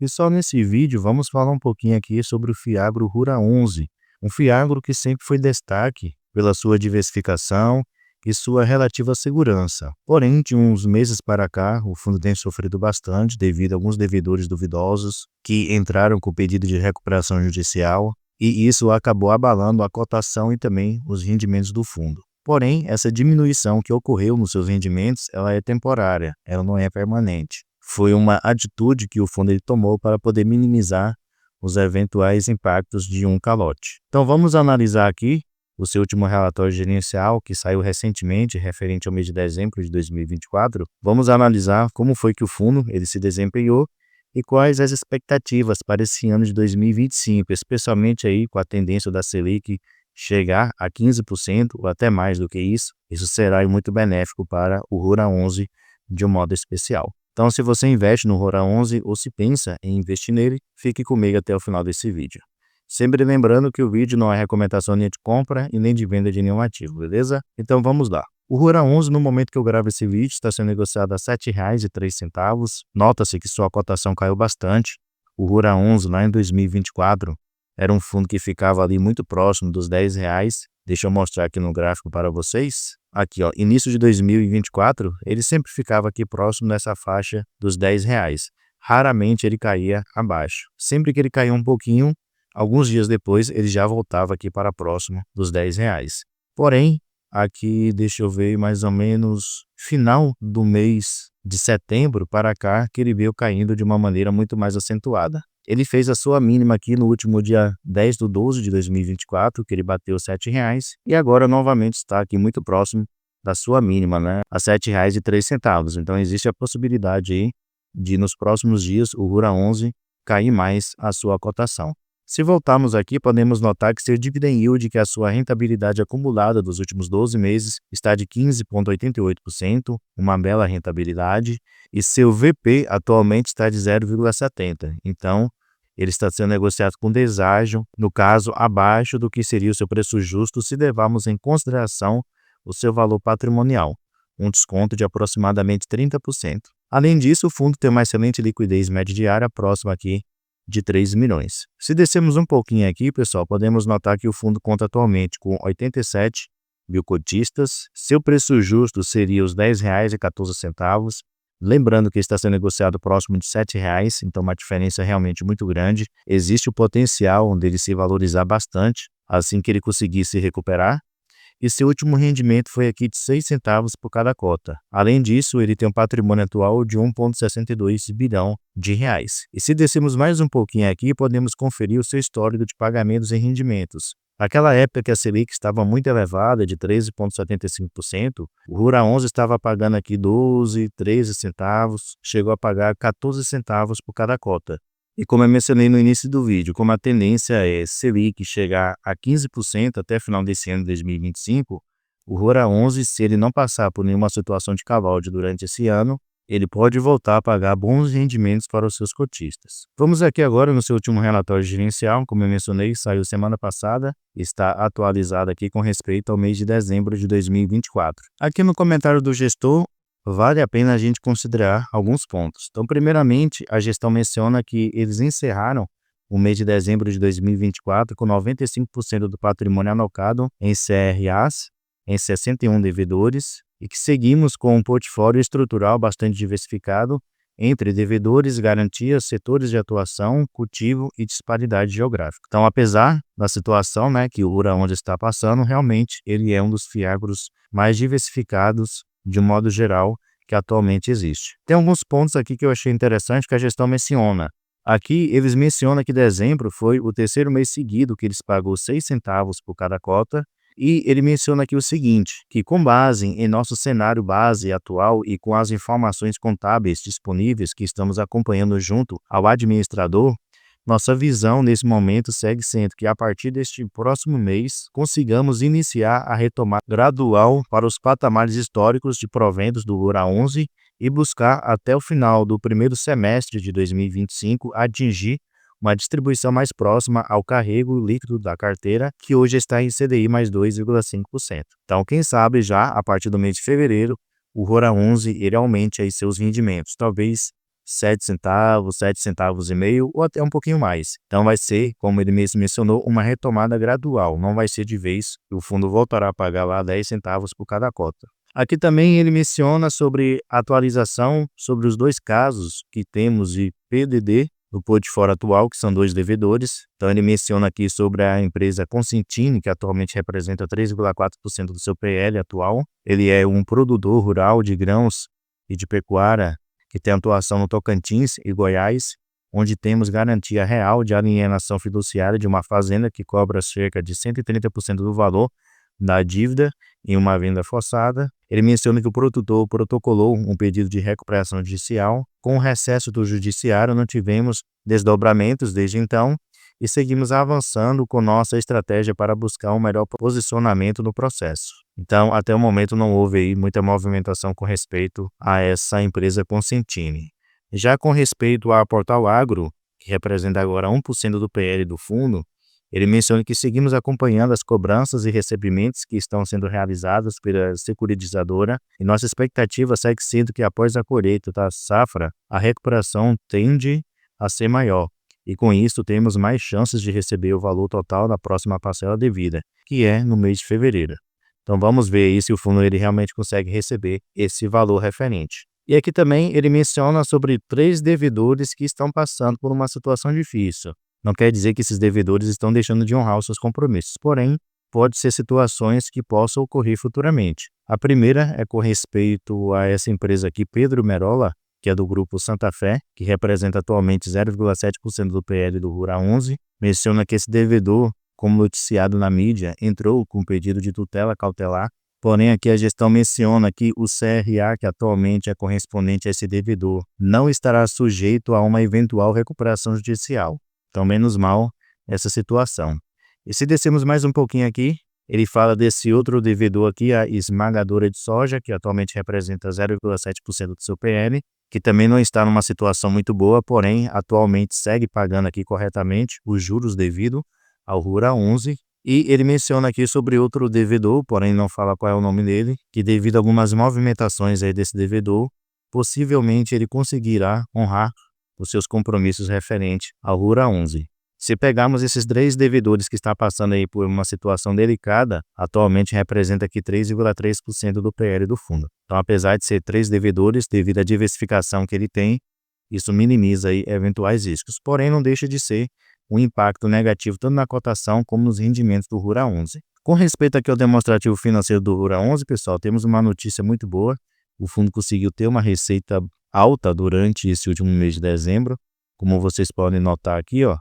Pessoal, nesse vídeo vamos falar um pouquinho aqui sobre o Fiagro Rura 11, um Fiagro que sempre foi destaque pela sua diversificação e sua relativa segurança. Porém, de uns meses para cá, o fundo tem sofrido bastante devido a alguns devedores duvidosos que entraram com pedido de recuperação judicial e isso acabou abalando a cotação e também os rendimentos do fundo. Porém, essa diminuição que ocorreu nos seus rendimentos, ela é temporária, ela não é permanente. Foi uma atitude que o fundo ele tomou para poder minimizar os eventuais impactos de um calote. Então vamos analisar aqui o seu último relatório gerencial que saiu recentemente, referente ao mês de dezembro de 2024. Vamos analisar como foi que o fundo ele se desempenhou e quais as expectativas para esse ano de 2025, especialmente aí com a tendência da Selic chegar a 15% ou até mais do que isso. Isso será muito benéfico para o Rura 11 de um modo especial. Então, se você investe no Rura 11 ou se pensa em investir nele, fique comigo até o final desse vídeo. Sempre lembrando que o vídeo não é recomendação nem de compra e nem de venda de nenhum ativo, beleza? Então vamos lá. O Rura 11, no momento que eu gravo esse vídeo, está sendo negociado a R$ 7,03. Nota-se que sua cotação caiu bastante. O Rura 11, lá em 2024, era um fundo que ficava ali muito próximo dos R$ 10. Deixa eu mostrar aqui no gráfico para vocês. Aqui, ó, início de 2024, ele sempre ficava aqui próximo nessa faixa dos R$ 10. Raramente ele caía abaixo. Sempre que ele caía um pouquinho, alguns dias depois, ele já voltava aqui para próximo dos R$ 10. Porém, aqui, deixa eu ver, mais ou menos final do mês de setembro para cá, que ele veio caindo de uma maneira muito mais acentuada. Ele fez a sua mínima aqui no último dia 10/12 de 2024, que ele bateu R$ 7, e agora novamente está aqui muito próximo da sua mínima, né, a R$ 7,03. Então existe a possibilidade aí de nos próximos dias o Rura 11 cair mais a sua cotação. Se voltarmos aqui, podemos notar que seu dividend yield, que é a sua rentabilidade acumulada dos últimos 12 meses, está de 15,88%, uma bela rentabilidade, e seu VP atualmente está de 0,70%. Então, ele está sendo negociado com deságio, no caso, abaixo do que seria o seu preço justo se levarmos em consideração o seu valor patrimonial, um desconto de aproximadamente 30%. Além disso, o fundo tem uma excelente liquidez média diária próxima aqui de 3 milhões. Se descermos um pouquinho aqui, pessoal, podemos notar que o fundo conta atualmente com 87 mil cotistas. Seu preço justo seria os R$ 10,14. Lembrando que está sendo negociado próximo de R$ 7, então uma diferença realmente muito grande. Existe o potencial dele se valorizar bastante assim que ele conseguir se recuperar. E seu último rendimento foi aqui de 6 centavos por cada cota. Além disso, ele tem um patrimônio atual de 1,62 bilhão de reais. E se descermos mais um pouquinho aqui, podemos conferir o seu histórico de pagamentos e rendimentos. Naquela época que a Selic estava muito elevada, de 13,75%, o Rura 11 estava pagando aqui 12, 13 centavos, chegou a pagar 14 centavos por cada cota. E como eu mencionei no início do vídeo, como a tendência é Selic chegar a 15% até o final desse ano de 2025, o Rura 11, se ele não passar por nenhuma situação de calote durante esse ano, ele pode voltar a pagar bons rendimentos para os seus cotistas. Vamos aqui agora no seu último relatório gerencial, como eu mencionei, saiu semana passada, está atualizado aqui com respeito ao mês de dezembro de 2024. Aqui no comentário do gestor, vale a pena a gente considerar alguns pontos. Então, primeiramente, a gestão menciona que eles encerraram o mês de dezembro de 2024 com 95% do patrimônio alocado em CRAs, em 61 devedores, e que seguimos com um portfólio estrutural bastante diversificado entre devedores, garantias, setores de atuação, cultivo e disparidade geográfica. Então, apesar da situação, né, que o Rura 11 está passando, realmente ele é um dos fiagros mais diversificados de um modo geral, que atualmente existe. Tem alguns pontos aqui que eu achei interessante que a gestão menciona. Aqui eles mencionam que dezembro foi o terceiro mês seguido que eles pagou 6 centavos por cada cota, e ele menciona aqui o seguinte, que com base em nosso cenário base atual e com as informações contábeis disponíveis que estamos acompanhando junto ao administrador, nossa visão nesse momento segue sendo que a partir deste próximo mês consigamos iniciar a retomada gradual para os patamares históricos de proventos do Rura 11 e buscar até o final do primeiro semestre de 2025 atingir uma distribuição mais próxima ao carrego líquido da carteira, que hoje está em CDI mais 2,5%. Então, quem sabe já a partir do mês de fevereiro, o Rura 11 ele aumente aí seus rendimentos, talvez 7 centavos, 7 centavos e meio ou até um pouquinho mais. Então vai ser, como ele mesmo mencionou, uma retomada gradual, não vai ser de vez que o fundo voltará a pagar lá 10 centavos por cada cota. Aqui também ele menciona sobre atualização sobre os dois casos que temos de PDD no portfólio atual, que são dois devedores. Então ele menciona aqui sobre a empresa Consentini, que atualmente representa 3,4% do seu PL atual. Ele é um produtor rural de grãos e de pecuária que tem atuação no Tocantins e Goiás, onde temos garantia real de alienação fiduciária de uma fazenda que cobra cerca de 130% do valor da dívida em uma venda forçada. Ele menciona que o produtor protocolou um pedido de recuperação judicial. Com o recesso do judiciário, não tivemos desdobramentos desde então e seguimos avançando com nossa estratégia para buscar um melhor posicionamento no processo. Então, até o momento não houve aí muita movimentação com respeito a essa empresa Consentini. Já com respeito à Portal Agro, que representa agora 1% do PL do fundo, ele menciona que seguimos acompanhando as cobranças e recebimentos que estão sendo realizados pela securitizadora e nossa expectativa segue sendo que após a colheita da safra, a recuperação tende a ser maior e com isso temos mais chances de receber o valor total da próxima parcela devida, que é no mês de fevereiro. Então vamos ver aí se o fundo ele realmente consegue receber esse valor referente. E aqui também ele menciona sobre 3 devedores que estão passando por uma situação difícil. Não quer dizer que esses devedores estão deixando de honrar os seus compromissos, porém, pode ser situações que possam ocorrer futuramente. A primeira é com respeito a essa empresa aqui, Pedro Merola, que é do grupo Santa Fé, que representa atualmente 0,7% do PL do Rural 11, menciona que esse devedor, como noticiado na mídia, entrou com pedido de tutela cautelar, porém aqui a gestão menciona que o CRA, que atualmente é correspondente a esse devedor, não estará sujeito a uma eventual recuperação judicial. Então, menos mal essa situação. E se descermos mais um pouquinho aqui, ele fala desse outro devedor aqui, a esmagadora de soja, que atualmente representa 0,7% do seu PL, que também não está numa situação muito boa, porém, atualmente segue pagando aqui corretamente os juros devido ao Rural 11. E ele menciona aqui sobre outro devedor, porém não fala qual é o nome dele, que devido a algumas movimentações aí desse devedor, possivelmente ele conseguirá honrar os seus compromissos referentes ao Rural 11. Se pegarmos esses 3 devedores que está passando aí por uma situação delicada, atualmente representa aqui 3,3% do PL do fundo. Então, apesar de ser 3 devedores, devido à diversificação que ele tem, isso minimiza aí eventuais riscos. Porém, não deixa de ser um impacto negativo tanto na cotação como nos rendimentos do Rural 11. Com respeito aqui ao demonstrativo financeiro do Rural 11, pessoal, temos uma notícia muito boa. O fundo conseguiu ter uma receita alta durante esse último mês de dezembro. Como vocês podem notar aqui, ó,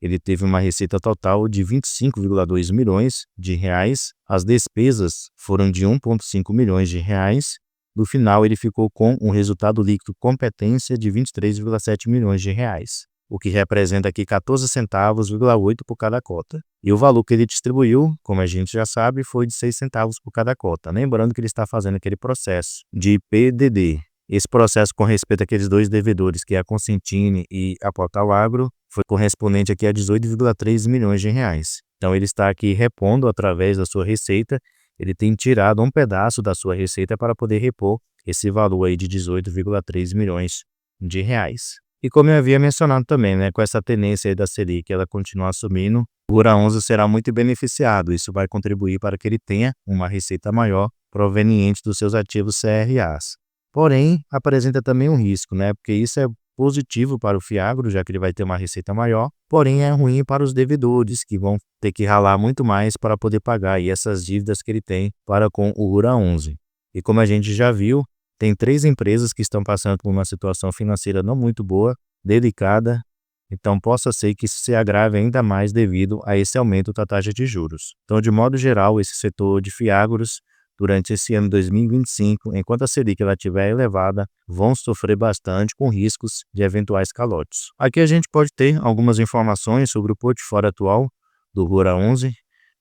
ele teve uma receita total de 25,2 milhões de reais. As despesas foram de 1,5 milhões de reais. No final, ele ficou com um resultado líquido competência de 23,7 milhões de reais, o que representa aqui 14 centavos,8 por cada cota. E o valor que ele distribuiu, como a gente já sabe, foi de 6 centavos por cada cota. Lembrando que ele está fazendo aquele processo de PDD. Esse processo com respeito àqueles 2 devedores, que é a Consentini e a Portal Agro, foi correspondente aqui a 18,3 milhões de reais. Então ele está aqui repondo através da sua receita, ele tem tirado um pedaço da sua receita para poder repor esse valor aí de 18,3 milhões de reais. E como eu havia mencionado também, né, com essa tendência aí da Selic, ela continuar subindo, o Rural 11 será muito beneficiado. Isso vai contribuir para que ele tenha uma receita maior proveniente dos seus ativos CRAs. Porém, apresenta também um risco, né? Porque isso é positivo para o Fiagro, já que ele vai ter uma receita maior, porém é ruim para os devedores, que vão ter que ralar muito mais para poder pagar aí essas dívidas que ele tem para com o Rural 11. E como a gente já viu, tem 3 empresas que estão passando por uma situação financeira não muito boa, delicada, então possa ser que isso se agrave ainda mais devido a esse aumento da taxa de juros. Então, de modo geral, esse setor de Fiagros, durante esse ano 2025, enquanto a Selic estiver elevada, vão sofrer bastante com riscos de eventuais calotes. Aqui a gente pode ter algumas informações sobre o portfólio atual do Rural 11.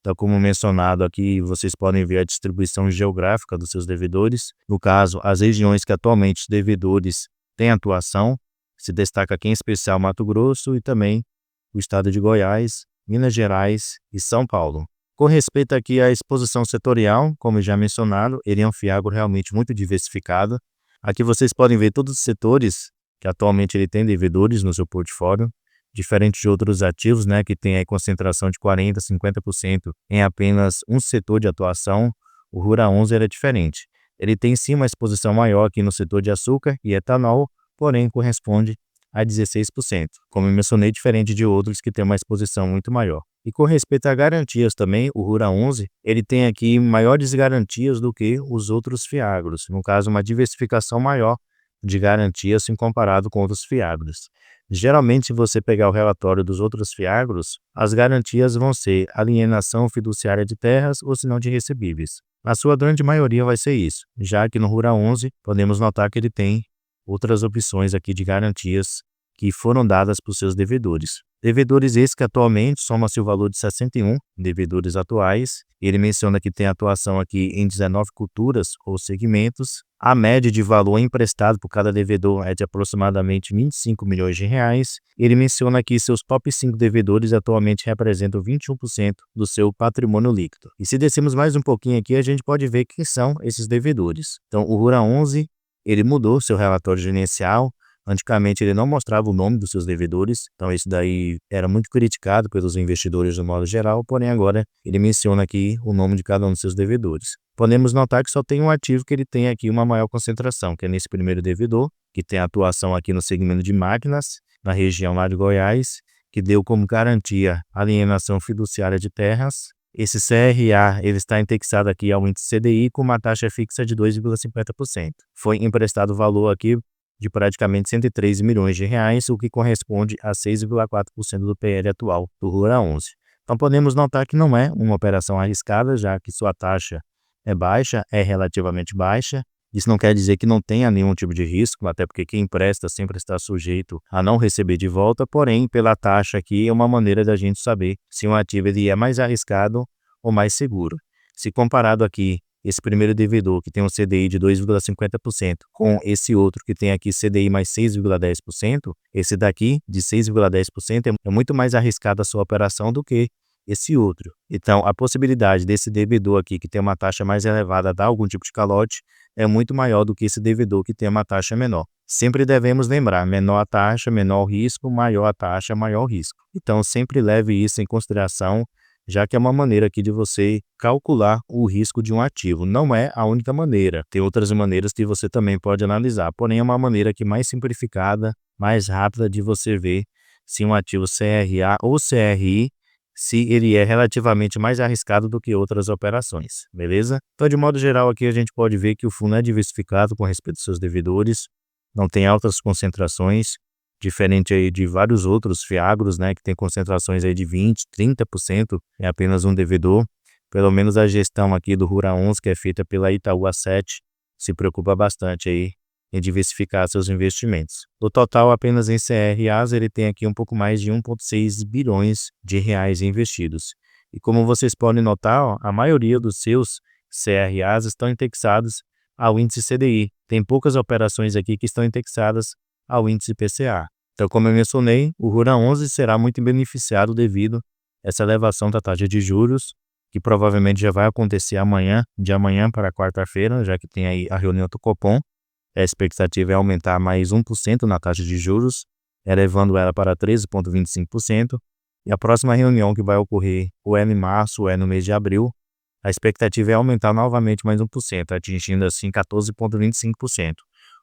Então, como mencionado aqui, vocês podem ver a distribuição geográfica dos seus devedores. No caso, as regiões que atualmente os devedores têm atuação, se destaca aqui em especial Mato Grosso e também o estado de Goiás, Minas Gerais e São Paulo. Com respeito aqui à exposição setorial, como já mencionado, ele é um Fiagro realmente muito diversificado. Aqui vocês podem ver todos os setores que atualmente ele tem devedores no seu portfólio, diferente de outros ativos, né, que tem aí concentração de 40%, 50% em apenas um setor de atuação. O Rura 11 era diferente. Ele tem sim uma exposição maior aqui no setor de açúcar e etanol, porém corresponde a 16%. Como eu mencionei, diferente de outros que têm uma exposição muito maior. E com respeito a garantias também, o Rura 11, ele tem aqui maiores garantias do que os outros fiagros. No caso, uma diversificação maior de garantias se comparado com outros fiagros. Geralmente, se você pegar o relatório dos outros fiagros, as garantias vão ser alienação fiduciária de terras ou se não de recebíveis. Na sua grande maioria vai ser isso, já que no Rura 11 podemos notar que ele tem outras opções aqui de garantias que foram dadas para os seus devedores. Devedores esses que atualmente soma-se o valor de 61 devedores atuais. Ele menciona que tem atuação aqui em 19 culturas ou segmentos. A média de valor emprestado por cada devedor é de aproximadamente 25 milhões de reais. Ele menciona que seus top 5 devedores atualmente representam 21% do seu patrimônio líquido. E se descermos mais um pouquinho aqui, a gente pode ver quem são esses devedores. Então, o Rura 11, ele mudou seu relatório gerencial. Antigamente ele não mostrava o nome dos seus devedores, então isso daí era muito criticado pelos investidores de modo geral, porém agora ele menciona aqui o nome de cada um dos seus devedores. Podemos notar que só tem um ativo que ele tem aqui uma maior concentração, que é nesse primeiro devedor, que tem atuação aqui no segmento de máquinas, na região lá de Goiás, que deu como garantia a alienação fiduciária de terras. Esse CRA ele está indexado aqui ao índice CDI com uma taxa fixa de 2,50%. Foi emprestado valor aqui de praticamente 103 milhões de reais, o que corresponde a 6,4% do PL atual do Rura 11. Então podemos notar que não é uma operação arriscada, já que sua taxa é baixa, é relativamente baixa. Isso não quer dizer que não tenha nenhum tipo de risco, até porque quem empresta sempre está sujeito a não receber de volta, porém pela taxa aqui é uma maneira da gente saber se um ativo ele é mais arriscado ou mais seguro. Se comparado aqui esse primeiro devedor que tem um CDI de 2,50% com esse outro que tem aqui CDI mais 6,10%, esse daqui de 6,10% é muito mais arriscada a sua operação do que esse outro. Então, a possibilidade desse devedor aqui que tem uma taxa mais elevada dar algum tipo de calote é muito maior do que esse devedor que tem uma taxa menor. Sempre devemos lembrar, menor a taxa, menor o risco, maior a taxa, maior o risco. Então, sempre leve isso em consideração, já que é uma maneira aqui de você calcular o risco de um ativo. Não é a única maneira, tem outras maneiras que você também pode analisar, porém é uma maneira aqui mais simplificada, mais rápida de você ver se um ativo CRA ou CRI, se ele é relativamente mais arriscado do que outras operações, beleza? Então, de modo geral, aqui a gente pode ver que o fundo é diversificado com respeito aos seus devedores, não tem altas concentrações, diferente aí de vários outros fiagros, né, que tem concentrações aí de 20%, 30% em apenas um devedor. Pelo menos a gestão aqui do Rura 11, que é feita pela Itaú Asset, se preocupa bastante aí em diversificar seus investimentos. No total, apenas em CRAs, ele tem aqui um pouco mais de 1,6 bilhões de reais investidos. E como vocês podem notar, ó, a maioria dos seus CRAs estão indexados ao índice CDI. Tem poucas operações aqui que estão indexadas ao índice PCA. Então, como eu mencionei, o Rura 11 será muito beneficiado devido a essa elevação da taxa de juros, que provavelmente já vai acontecer amanhã, de amanhã para quarta-feira, já que tem aí a reunião do Copom. A expectativa é aumentar mais 1% na taxa de juros, elevando ela para 13,25%. E a próxima reunião que vai ocorrer ou é em março ou é no mês de abril, a expectativa é aumentar novamente mais 1%, atingindo assim 14,25%.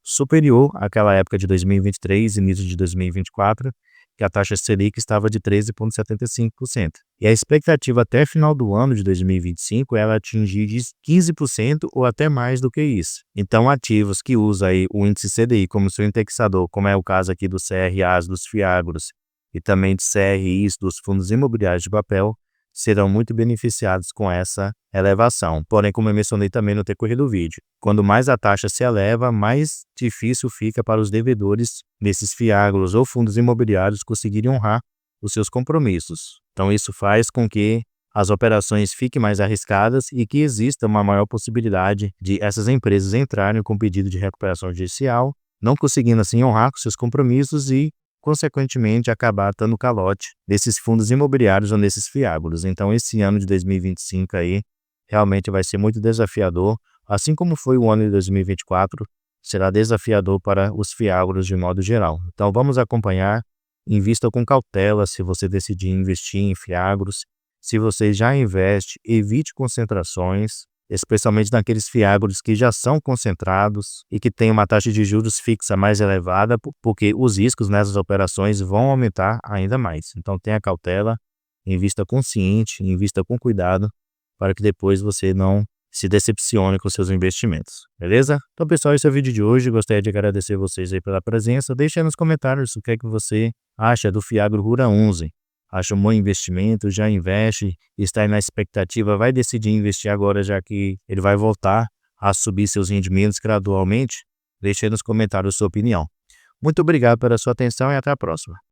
Superior àquela época de 2023, início de 2024, que a taxa Selic estava de 13,75%. E a expectativa até final do ano de 2025 é ela atingir de 15% ou até mais do que isso. Então, ativos que usam aí o índice CDI como seu indexador, como é o caso aqui dos CRAs, dos fiagros e também de CRIs, dos fundos imobiliários de papel, serão muito beneficiados com essa elevação. Porém, como eu mencionei também no decorrer do vídeo, quando mais a taxa se eleva, mais difícil fica para os devedores desses fiagros ou fundos imobiliários conseguirem honrar os seus compromissos. Então, isso faz com que as operações fiquem mais arriscadas e que exista uma maior possibilidade de essas empresas entrarem com pedido de recuperação judicial, não conseguindo assim honrar com seus compromissos e consequentemente acabar dando calote desses fundos imobiliários ou nesses fiagros. Então esse ano de 2025 aí realmente vai ser muito desafiador, assim como foi o ano de 2024, será desafiador para os fiagros de modo geral. Então vamos acompanhar, invista com cautela se você decidir investir em fiagros. Se você já investe, evite concentrações, especialmente naqueles fiagros que já são concentrados e que têm uma taxa de juros fixa mais elevada, porque os riscos nessas operações vão aumentar ainda mais. Então tenha cautela, invista consciente, invista com cuidado, para que depois você não se decepcione com seus investimentos, beleza? Então pessoal, esse é o vídeo de hoje, gostaria de agradecer vocês aí pela presença. Deixe aí nos comentários o que é que você acha do Fiagro Hura 11. Acha um bom investimento, já investe, está aí na expectativa, vai decidir investir agora, já que ele vai voltar a subir seus rendimentos gradualmente? Deixe aí nos comentários sua opinião. Muito obrigado pela sua atenção e até a próxima.